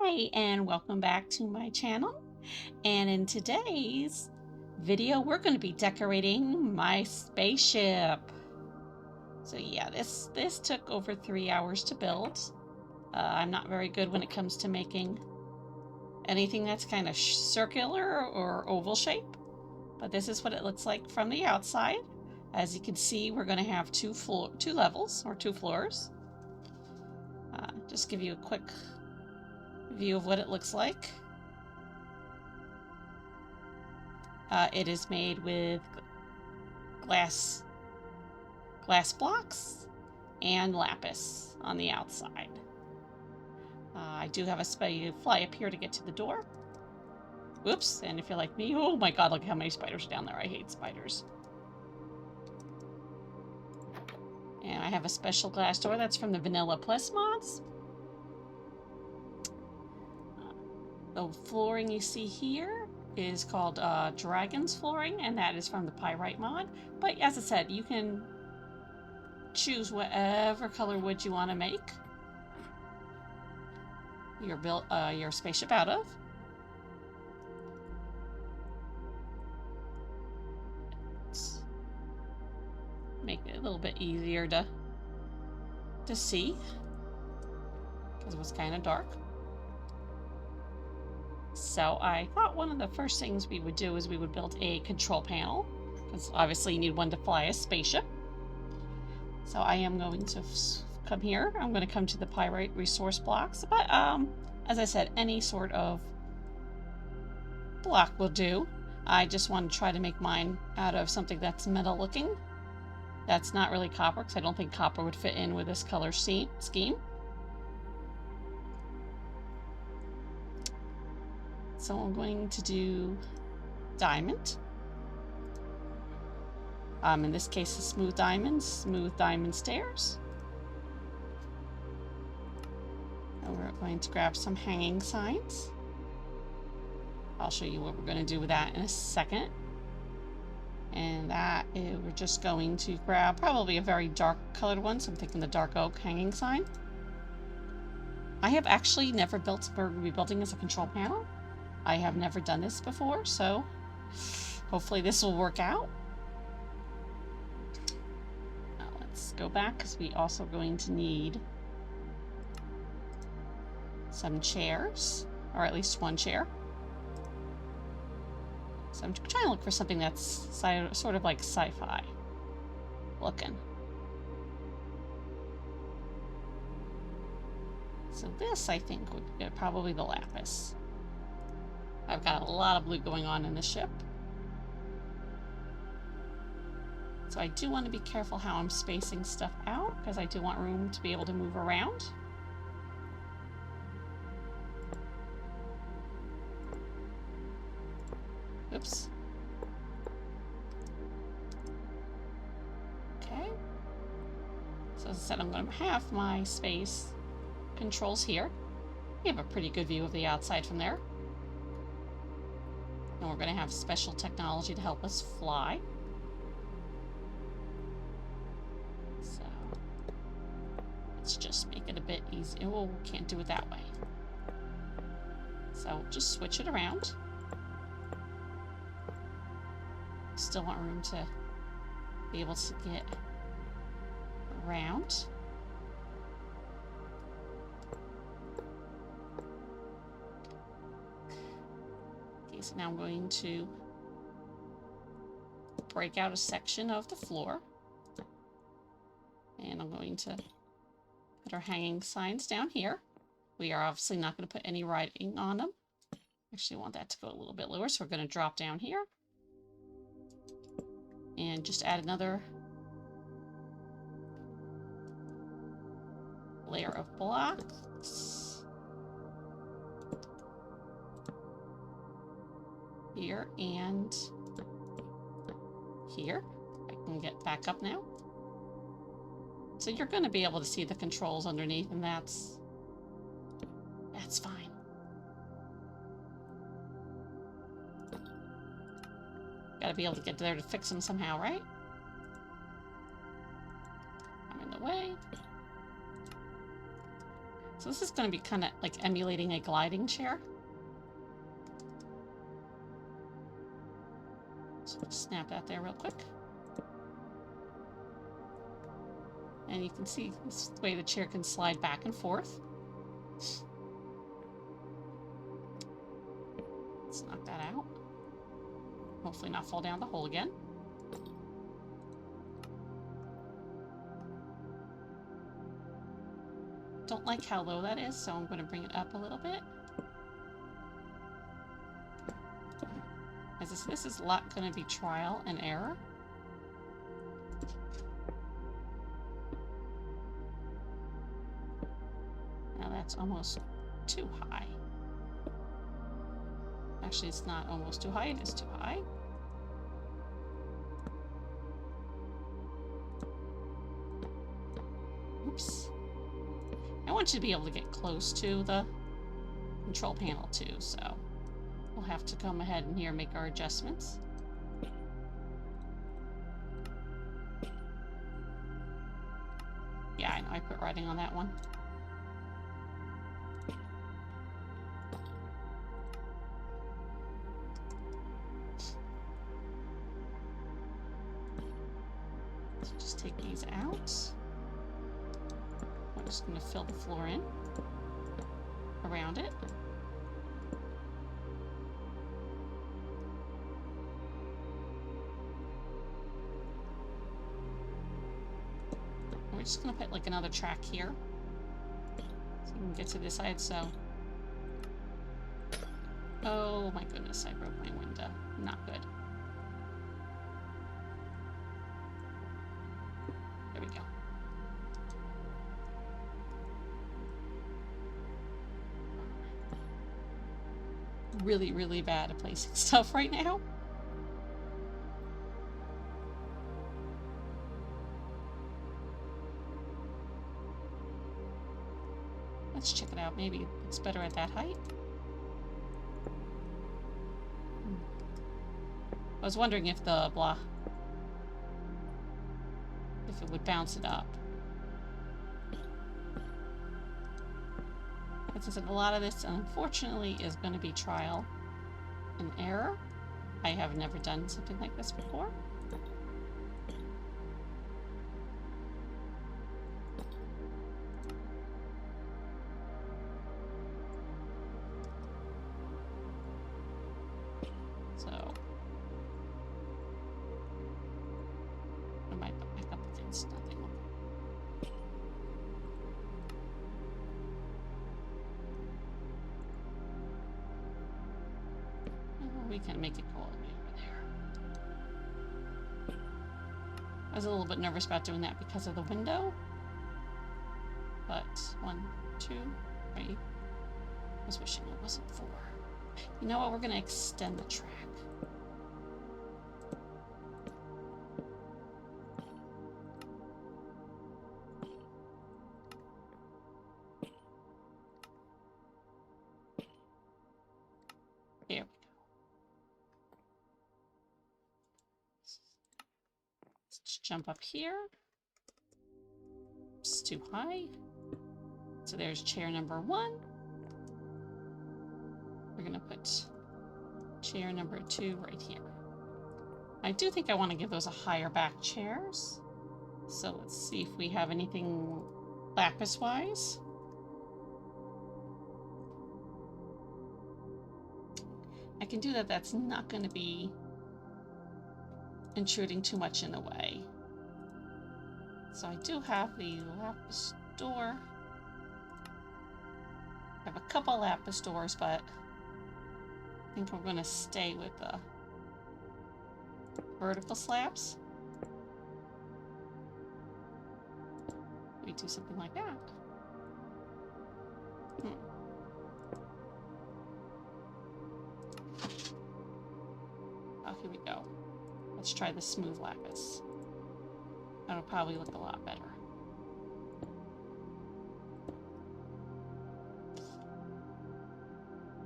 Hi, and welcome back to my channel. And in today's video, we're going to be decorating my spaceship. So yeah, this took over 3 hours to build. I'm not very good when it comes to making anything that's kind of circular or oval shape, but this is what it looks like from the outside. As you can see, we're going to have two levels or 2 floors. Just give you a quick view of what it looks like. It is made with glass blocks and lapis on the outside. I do have you fly up here to get to the door. Whoops, and if you're like me, oh my god, look how many spiders are down there. I hate spiders. And I have a special glass door that's from the Vanilla Plus mods. The flooring you see here is called Dragon's Flooring, and that is from the Pyrite mod. But as I said, you can choose whatever color wood you want to make your spaceship out of. Let's make it a little bit easier to see because it was kind of dark. So I thought one of the first things we would do is we would build a control panel, because obviously you need one to fly a spaceship. So I am going to come here. I'm going to come to the pyrite resource blocks, but as I said, any sort of block will do. I just want to try to make mine out of something that's metal looking. That's not really copper, because I don't think copper would fit in with this color scheme. So I'm going to do diamond. In this case, a smooth diamond stairs. And we're going to grab some hanging signs. I'll show you what we're going to do with that in a second. And we're just going to grab probably a very dark colored one, so I'm thinking the dark oak hanging sign. I have actually never built, we're going to be building as a control panel. I have never done this before, so hopefully this will work out. Now let's go back, because we also going to need some chairs, or at least one chair. So I'm trying to look for something that's sort of like sci-fi looking. So this, I think, would be probably the lapis. I've got a lot of blue going on in the ship. So I do want to be careful how I'm spacing stuff out, because I do want room to be able to move around. Oops. Okay. So as I said, I'm going to have my space controls here. We have a pretty good view of the outside from there. And we're going to have special technology to help us fly. So let's just make it a bit easy. Oh, we can't do it that way. So just switch it around. Still want room to be able to get around. Okay, so now I'm going to break out a section of the floor. And I'm going to put our hanging signs down here. We are obviously not going to put any writing on them. Actually, I want that to go a little bit lower, so we're going to drop down here. And just add another layer of blocks. Here and here. I can get back up now. So you're going to be able to see the controls underneath, and that's fine. Gotta be able to get there to fix them somehow, right? I'm in the way. So this is going to be kind of like emulating a gliding chair. So just snap that there real quick. And you can see this way the chair can slide back and forth. Let's knock that out. Hopefully not fall down the hole again. Don't like how low that is, so I'm going to bring it up a little bit. As this is a lot going to be trial and error. Now that's almost too high. Actually, it's not almost too high, it is too high. Oops. I want you to be able to get close to the control panel too, so we'll have to come ahead and here make our adjustments. Yeah, I know I put writing on that one. So just take these out. I'm just going to fill the floor in around it. We're just going to put like another track here so you can get to this side. So, oh my goodness, I broke my window. Not good. There we go. Really, really bad at placing stuff right now. Let's check it out. Maybe it's better at that height. I was wondering if the if it would bounce it up. As I said, a lot of this, unfortunately, is going to be trial and error. I have never done something like this before. So, I might put back up against nothing. We can make it go all the way over there. I was a little bit nervous about doing that because of the window. But 1, 2, 3. I was wishing it wasn't 4. You know what? We're going to extend the track. There we go. Let's jump up here. It's too high. So there's chair number 1. We're going to put chair number 2 right here. I do think I want to give those a higher back chairs. So let's see if we have anything lapis-wise. I can do that. That's not going to be intruding too much in the way. So I do have the lapis door. I have a couple lapis doors, but I think we're going to stay with the vertical slabs. We do something like that. Oh, here we go. Let's try the smooth lapis. That'll probably look a lot better.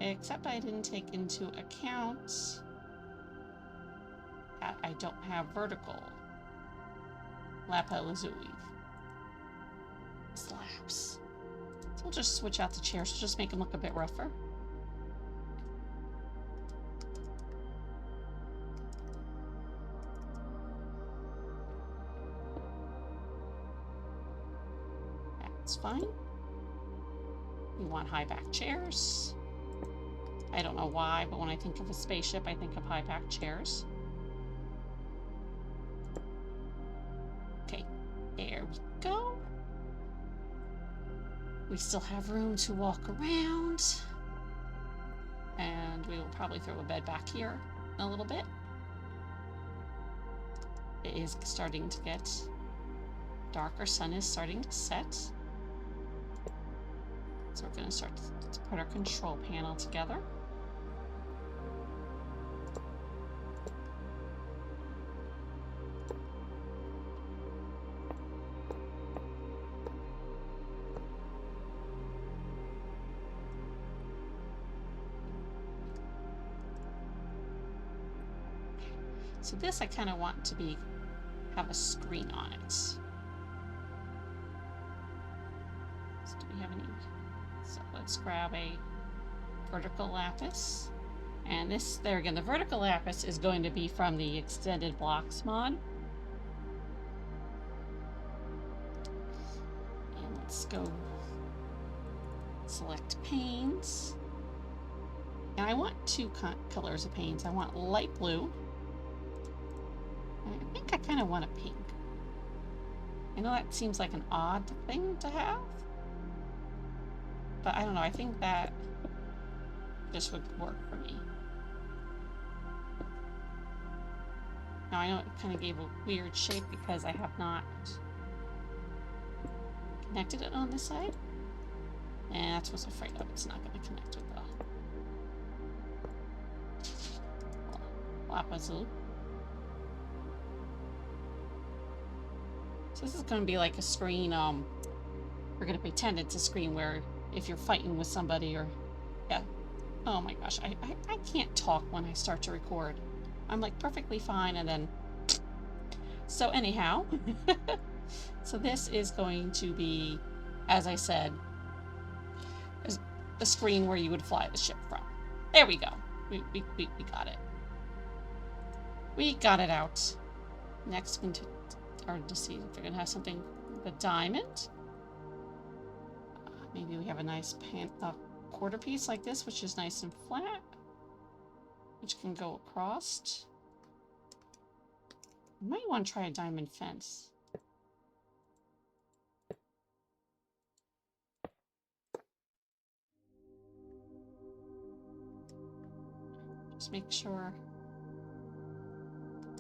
Except I didn't take into account that I don't have vertical lapis lazuli slabs. So we'll just switch out the chairs to just make them look a bit rougher. That's fine. We want high back chairs. I don't know why, but when I think of a spaceship, I think of high back chairs. Okay, there we go. We still have room to walk around. And we will probably throw a bed back here in a little bit. It is starting to get darker. Sun is starting to set. So we're going to start to put our control panel together. So this I kind of want to have a screen on it. So do we have any? So let's grab a vertical lapis. And this, there again, the vertical lapis is going to be from the extended blocks mod. And let's go select panes. And I want two colors of panes. I want light blue. And I think I kind of want a pink. I know that seems like an odd thing to have. But I don't know, I think that this would work for me. Now I know it kind of gave a weird shape because I have not connected it on this side. And that's what I was afraid of. It's not going to connect with the lapis lazuli. So this is going to be like a screen. We're going to pretend it's a screen where if you're fighting with somebody or, yeah. Oh my gosh, I can't talk when I start to record. I'm like perfectly fine and then. So anyhow, so this is going to be, as I said, a screen where you would fly the ship from. There we go. We got it. We got it out. Next, or to see if we're going to have something with a diamond. Maybe we have a nice quarter piece like this, which is nice and flat, which can go across. You might want to try a diamond fence. Just make sure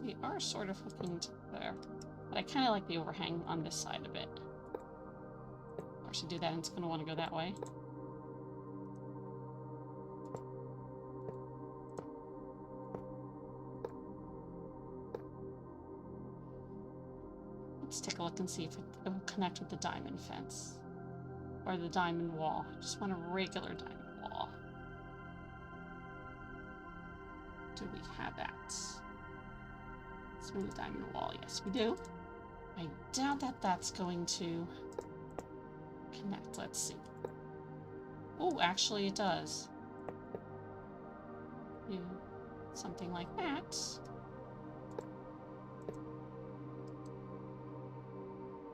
we are sort of hooking to there. But I kind of like the overhang on this side a bit. I should do that, and it's going to want to go that way. Let's take a look and see if it will connect with the diamond fence. Or the diamond wall. I just want a regular diamond wall. Do we have that? Smooth diamond wall. Yes, we do. I doubt that that's going to connect. Let's see. Oh, actually it does. Do something like that.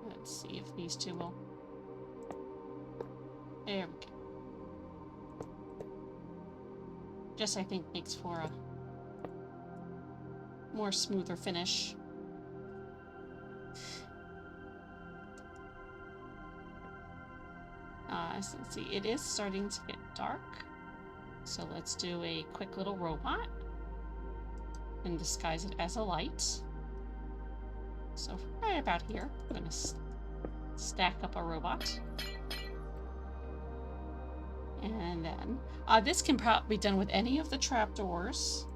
Let's see if these two will. There we go. Just, I think, makes for a more smoother finish. Let's see, it is starting to get dark. So let's do a quick little robot and disguise it as a light. So right about here, I'm going to stack up a robot. And then, this can probably be done with any of the trapdoors.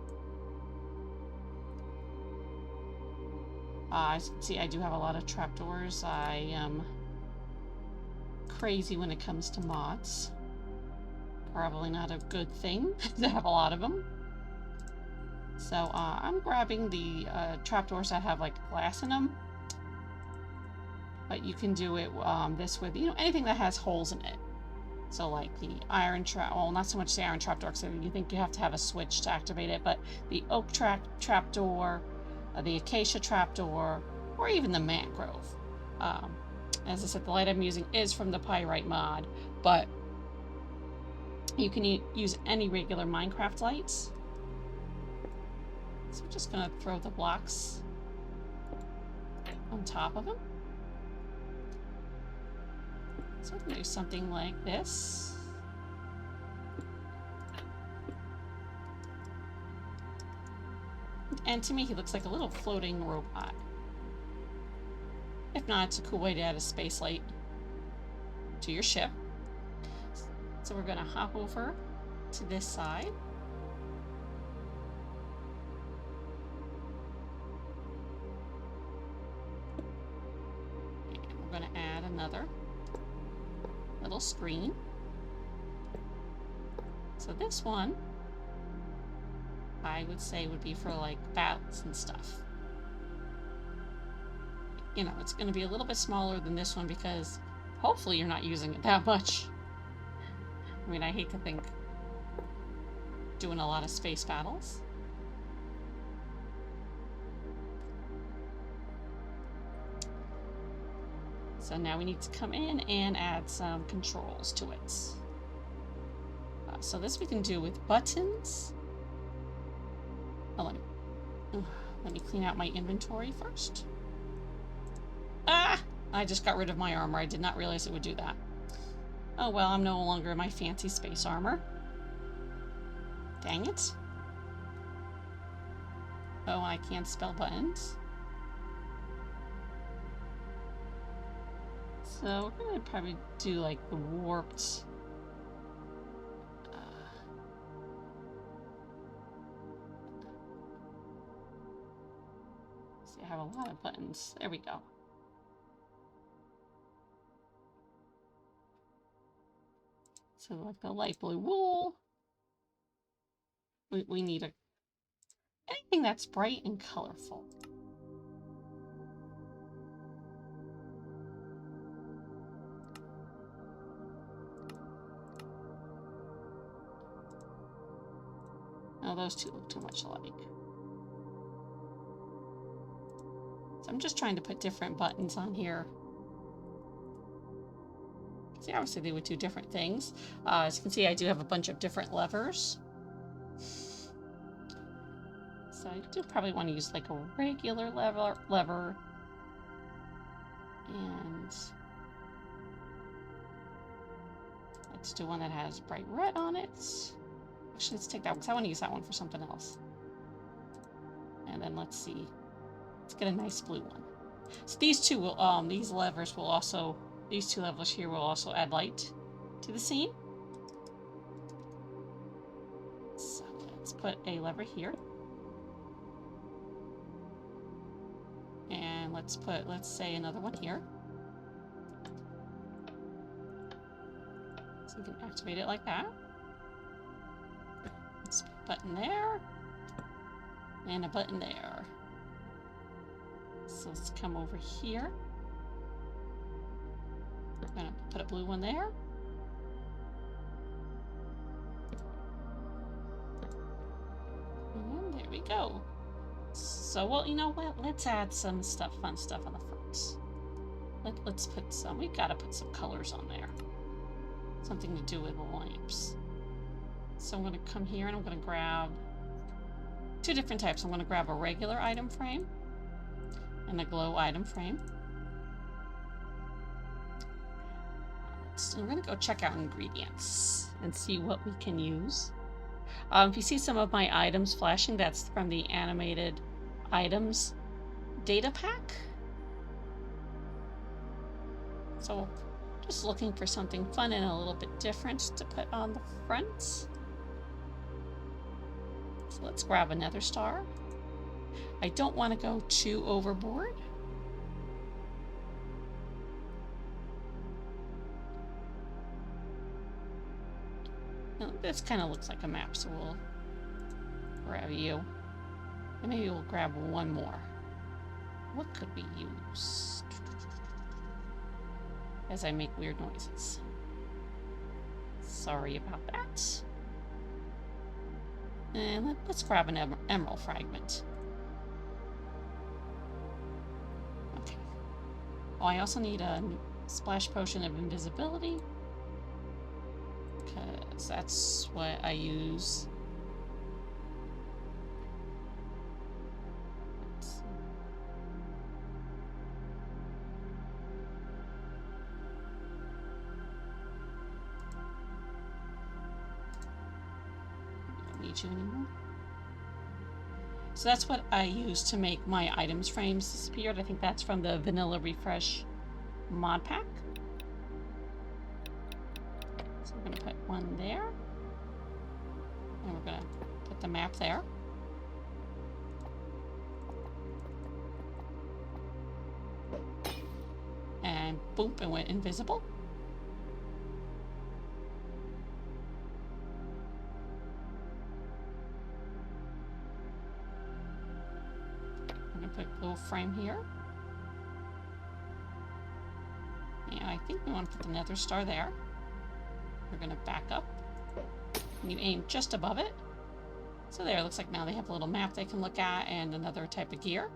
As you can see, I do have a lot of trapdoors. I am crazy when it comes to mods. Probably not a good thing to have a lot of them. So I'm grabbing the trapdoors that have like glass in them. But you can do it this with, you know, anything that has holes in it. So like the iron trap, well, not so much the iron trapdoor, because you think you have to have a switch to activate it, but the oak trapdoor, the acacia trapdoor, or even the mangrove. As I said, the light I'm using is from the Pyrite mod, but you can use any regular Minecraft lights. So we're just going to throw the blocks on top of them. So we can do something like this. And to me, he looks like a little floating robot. If not, it's a cool way to add a space light to your ship. So we're going to hop over to this side. And we're going to add another little screen. So this one, I would say, would be for like battles and stuff. You know, it's going to be a little bit smaller than this one because hopefully you're not using it that much. I mean, I hate to think doing a lot of space battles. So now we need to come in and add some controls to it. So this we can do with buttons. Oh, let me clean out my inventory first. Ah! I just got rid of my armor. I did not realize it would do that. Oh well, I'm no longer in my fancy space armor. Dang it. Oh, I can't spell buttons. So we're gonna probably do like the warped. See, I have a lot of buttons. There we go. So like the light blue wool. We need anything that's bright and colorful. No, those two look too much alike. So I'm just trying to put different buttons on here. See, obviously they would do different things. As you can see, I do have a bunch of different levers. So I do probably want to use like a regular lever. And let's do one that has bright red on it. Actually, let's take that one because I want to use that one for something else. And then let's see. Let's get a nice blue one. So these two will, these levers will also, these two levels here will also add light to the scene. So let's put a lever here. And let's say another one here. So you can activate it like that. Let's put a button there. And a button there. So let's come over here. I'm gonna put a blue one there. And there we go. So, well, you know what? Let's add some fun stuff on the front. Let's put some, we've got to put some colors on there. Something to do with the lamps. So I'm going to come here and I'm going to grab two different types. I'm going to grab a regular item frame and a glow item frame. So we're going to go check out ingredients and see what we can use. If you see some of my items flashing, that's from the animated items data pack. So just looking for something fun and a little bit different to put on the front. So let's grab another star. I don't want to go too overboard. Now, this kind of looks like a map, so we'll grab you. And maybe we'll grab one more. What could we use? As I make weird noises. Sorry about that. And let's grab an emerald fragment. Okay. Oh, I also need a splash potion of invisibility, because that's what I use. You anymore. So that's what I use to make my items frames disappear. I think that's from the Vanilla Refresh mod pack. So we're going to put one there. And we're going to put the map there. And boom, it went invisible. Put a little frame here. And I think we want to put the nether star there. We're going to back up. And you aim just above it. So there, it looks like now they have a little map they can look at and another type of gear.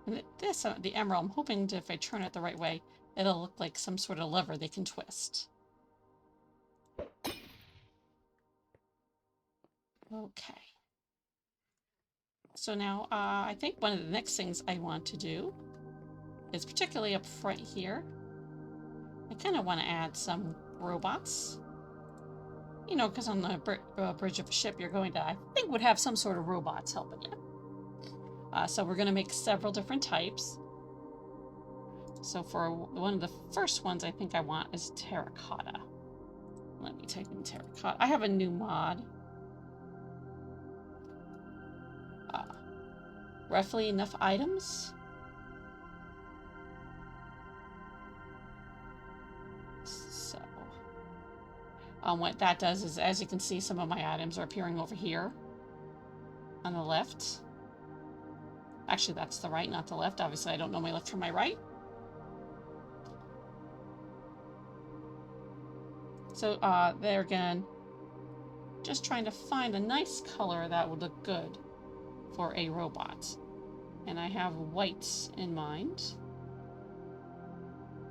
And this, the emerald, I'm hoping if I turn it the right way, it'll look like some sort of lever they can twist. Okay. So now, I think one of the next things I want to do is particularly up front here. I kind of want to add some robots. You know, because on the bridge of a ship you're going to, I think, would have some sort of robots helping you. So we're going to make several different types. So for one of the first ones I think I want is terracotta. Let me type in terracotta. I have a new mod. Roughly enough items. So, what that does is, as you can see, some of my items are appearing over here on the left. Actually, that's the right, not the left. Obviously, I don't know my left from my right. So, there again, just trying to find a nice color that would look good for a robot. And I have whites in mind.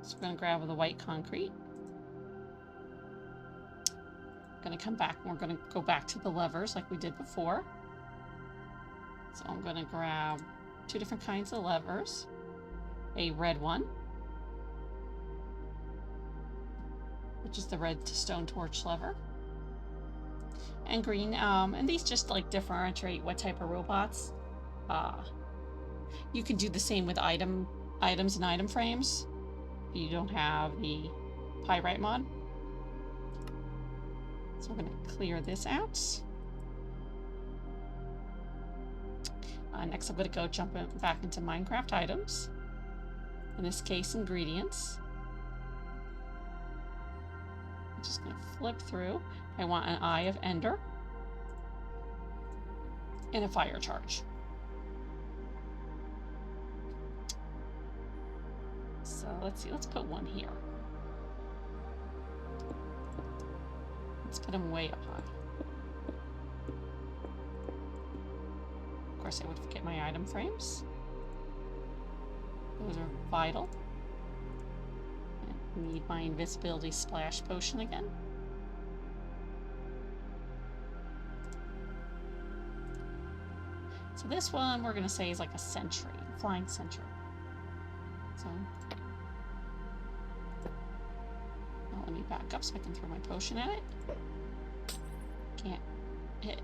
So we're going to grab the white concrete. Going to come back and we're going to go back to the levers like we did before. So I'm going to grab two different kinds of levers. A red one, which is the red stone torch lever. And green, and these just like differentiate what type of robots. You can do the same with items and item frames if you don't have the pyrite mod. So we're going to clear this out. Next I'm going to go jump back into Minecraft items. In this case, ingredients. I'm just going to flip through. I want an Eye of Ender and a fire charge. So let's see, let's put one here. Let's put them way up high. Of course, I would forget my item frames. Those are vital. I need my invisibility splash potion again. So this one we're going to say is like a sentry, flying sentry. So now let me back up so I can throw my potion at it. Can't hit.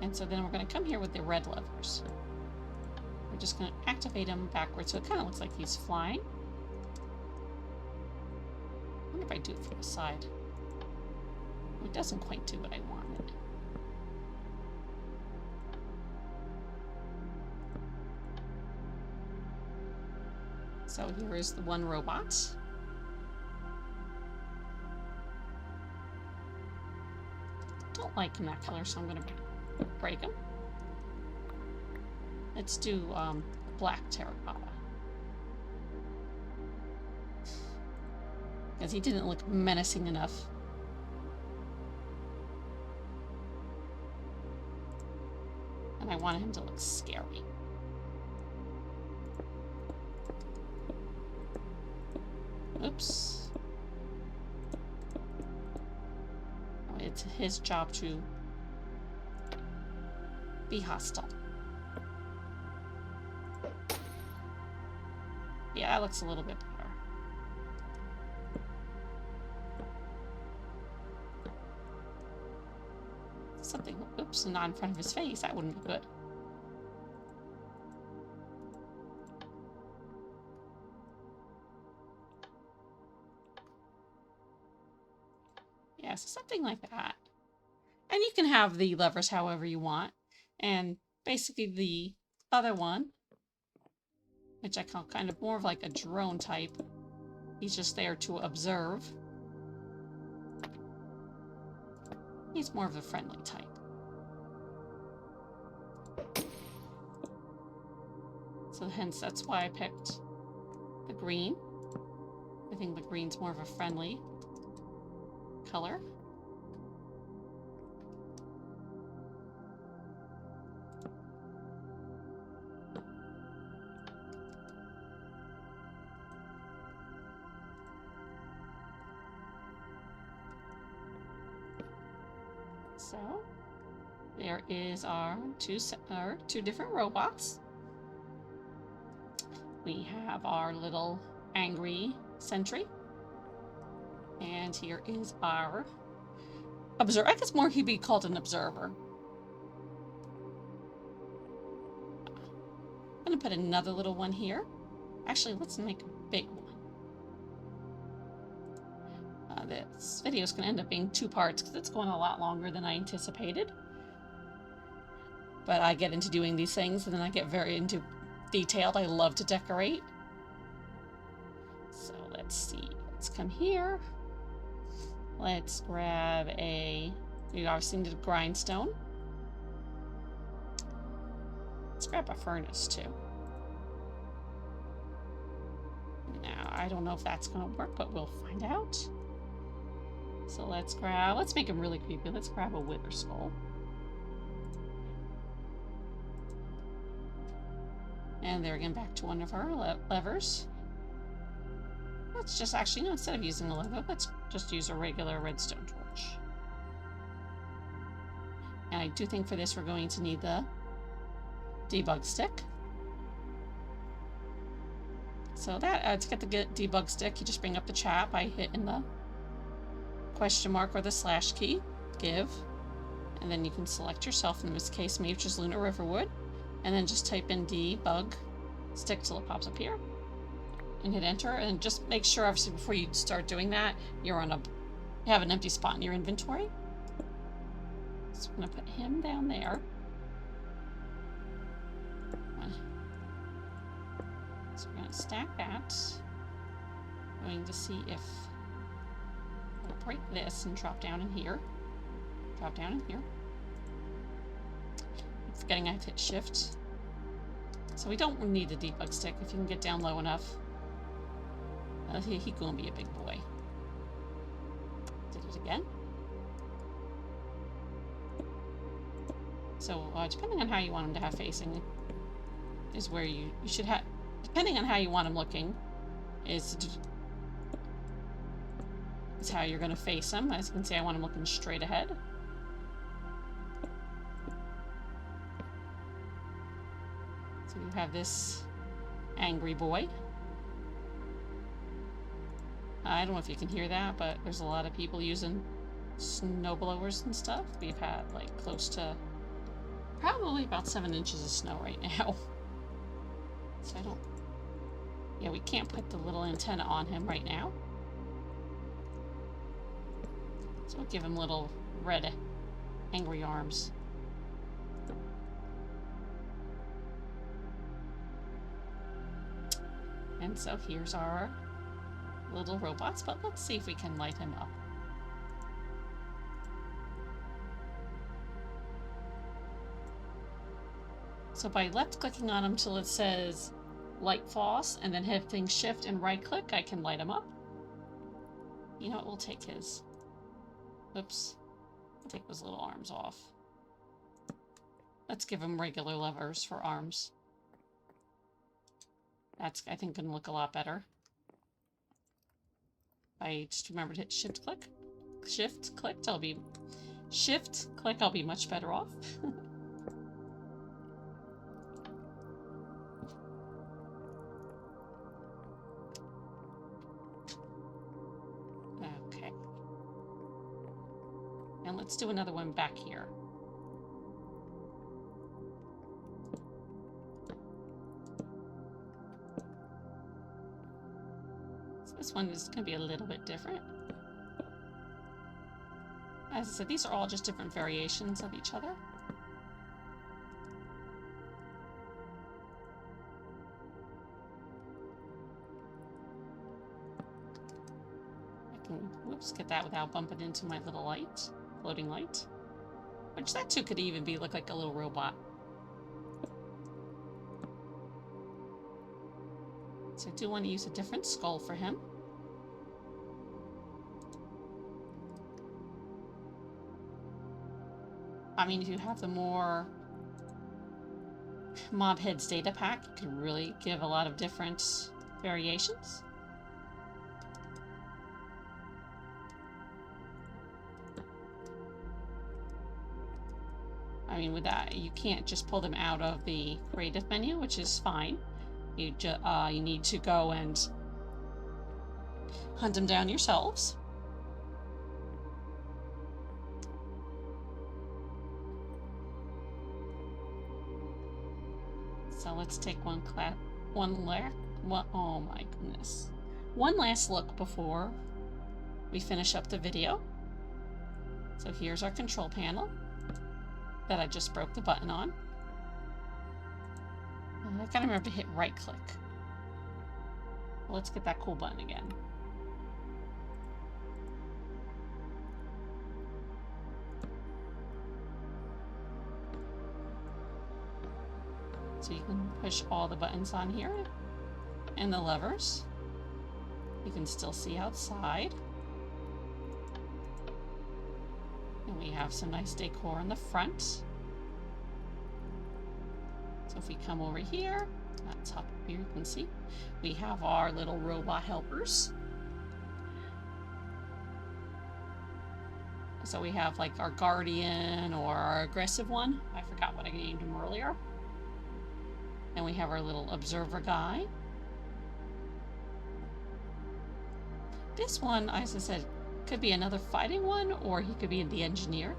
And so then we're going to come here with the red levers. We're just going to activate them backwards so it kind of looks like he's flying. I wonder if I do it from the side. It doesn't quite do what I wanted. So here is the one robot. Don't like him that color, so I'm going to break him. Let's do black terracotta. Because he didn't look menacing enough. And I wanted him to look scary. Oops. Oh, it's his job to be hostile. Yeah, that looks a little bit better. Something, oops, not in front of his face. That wouldn't be good. Yeah, so something like that. And you can have the levers however you want. And basically the other one, which I call kind of more of like a drone type, he's just there to observe. He's more of a friendly type. So hence that's why I picked the green. I think the green's more of a friendly color. So there is our two different robots. We have our little angry sentry. And here is our observer. I guess more he'd be called an observer. I'm going to put another little one here. Actually, let's make a big one. This video is going to end up being 2 parts because it's going a lot longer than I anticipated. But I get into doing these things and then I get very into detailed. I love to decorate. So let's see. Let's come here. Let's grab we obviously need a grindstone. Let's grab a furnace too. Now, I don't know if that's going to work, but we'll find out. So let's make him really creepy. Let's grab a wither skull. And there again, back to one of our levers. Let's just actually, no, instead of using a lever, let's just use a regular redstone torch. And I do think for this we're going to need the debug stick. So that, to get the debug stick, you just bring up the chat by hitting the question mark or the slash key, give, and then you can select yourself, in this case me, which is Lunar Riverwood, and then just type in debug stick till it pops up here, and hit enter, and just make sure, obviously, before you start doing that, you have an empty spot in your inventory. So I'm going to put him down there. So we're going to stack that. I'm going to see if we'll break this and drop down in here. Drop down in here. I'm forgetting I have to hit shift. So we don't need a debug stick if you can get down low enough. He's going to be a big boy. Did it again. So depending on how you want him to have facing is where you should have, depending on how you want him looking, is how you're going to face him. As you can see, I want him looking straight ahead. So you have this angry boy. I don't know if you can hear that, but there's a lot of people using snow blowers and stuff. We've had like close to probably about 7 inches of snow right now. So yeah, we can't put the little antenna on him right now. So we'll give him little red angry arms. And so here's our little robots, but let's see if we can light him up. So by left clicking on them till it says light Foss and then hitting shift and right click, I can light him up. You know what, we'll take his, oops, we'll take those little arms off. Let's give him regular levers for arms. That's, I think, gonna look a lot better. I just remember to hit shift click. Shift clicked, I'll be much better off. Okay. And let's do another one back here. So this one is going to be a little bit different. As I said, these are all just different variations of each other. I can, whoops, get that without bumping into my little light, floating light. Which that too could even look like a little robot. So I do want to use a different skull for him. I mean, if you have the more Mob Heads data pack, you can really give a lot of different variations. I mean, with that, you can't just pull them out of the creative menu, which is fine. You need to go and hunt them down yourselves. So let's take one last look before we finish up the video. So here's our control panel that I just broke the button on. I gotta remember to hit right click. Well, let's get that cool button again. So you can push all the buttons on here and the levers. You can still see outside. And we have some nice decor in the front. So if we come over here, at the top here you can see, we have our little robot helpers. So we have like our guardian or our aggressive one. I forgot what I named him earlier. And we have our little observer guy. This one, as I said, could be another fighting one, or he could be the engineer.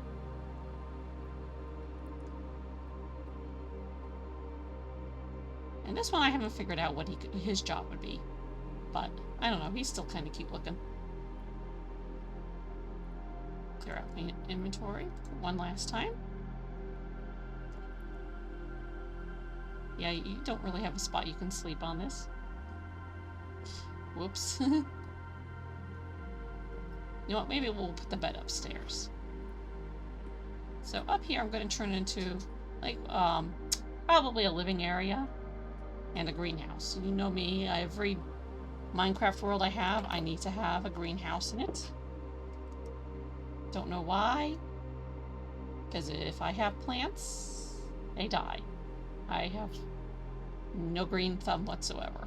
And this one I haven't figured out what his job would be. But, I don't know, he's still kind of cute looking. Clear out my inventory one last time. Yeah, you don't really have a spot you can sleep on this. Whoops. You know what, maybe we'll put the bed upstairs. So up here I'm going to turn it into, like, probably a living area and a greenhouse. You know me, every Minecraft world I have, I need to have a greenhouse in it. Don't know why. Because if I have plants, they die. I have no green thumb whatsoever.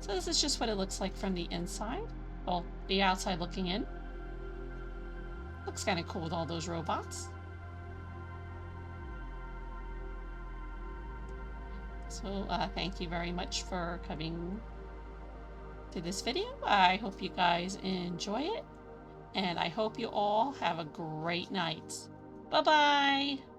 So this is just what it looks like from the inside. Well, the outside looking in. Looks kind of cool with all those robots. So thank you very much for coming to this video. I hope you guys enjoy it. And I hope you all have a great night. Bye-bye!